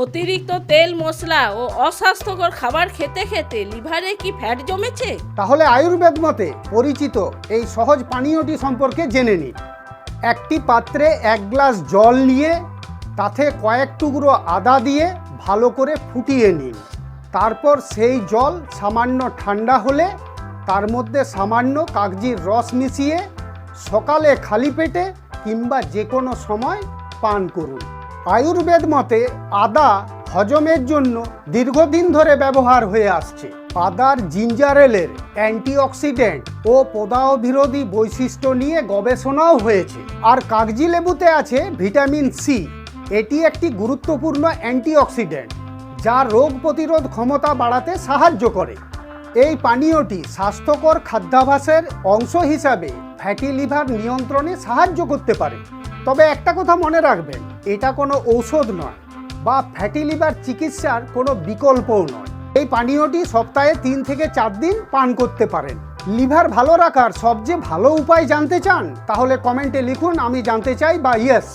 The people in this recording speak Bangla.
অতিরিক্ত তেল মশলা ও অস্বাস্থ্যকর খাবার খেতে খেতে লিভারে কি ফ্যাট জমেছে? তাহলে আয়ুর্বেদ মতে পরিচিত এই সহজ পানীয়টি সম্পর্কে জেনে নিন। একটি পাত্রে 1 গ্লাস জল নিয়ে তাতে কয়েক টুকরো আদা দিয়ে ভালো করে ফুটিয়ে নিন। তারপর সেই জল সামান্য ঠান্ডা হলে তার মধ্যে সামান্য কাগজির রস মিশিয়ে সকালে খালি পেটে কিংবা যে কোনো সময় পান করুন। আয়ুর্বেদ মতে আদা হজমের জন্য দীর্ঘদিন ধরে ব্যবহার হয়ে আসছে। আদার জিঞ্জারেলের অ্যান্টিঅক্সিডেন্ট ও প্রদাহ বিরোধী বৈশিষ্ট্য নিয়ে গবেষণাও হয়েছে। আর কাগজি লেবুতে আছে ভিটামিন সি। এটি একটি গুরুত্বপূর্ণ অ্যান্টিঅক্সিডেন্ট যা রোগ প্রতিরোধ ক্ষমতা বাড়াতে সাহায্য করে। এই পানীয়টি স্বাস্থ্যকর খাদ্যাভ্যাসের অংশ হিসাবে ফ্যাটি লিভার নিয়ন্ত্রণে সাহায্য করতে পারে। তবে একটা কথা মনে রাখবেন, এটা কোনো ঔষধ নয় বা ফ্যাটি লিভার চিকিৎসার কোনো বিকল্পও নয়। এই পানীয়টি সপ্তাহে 3 থেকে 4 দিন পান করতে পারেন। লিভার ভালো রাখার সবচেয়ে ভালো উপায় জানতে চান? তাহলে কমেন্টে লিখুন আমি জানতে চাই বা ইয়েস।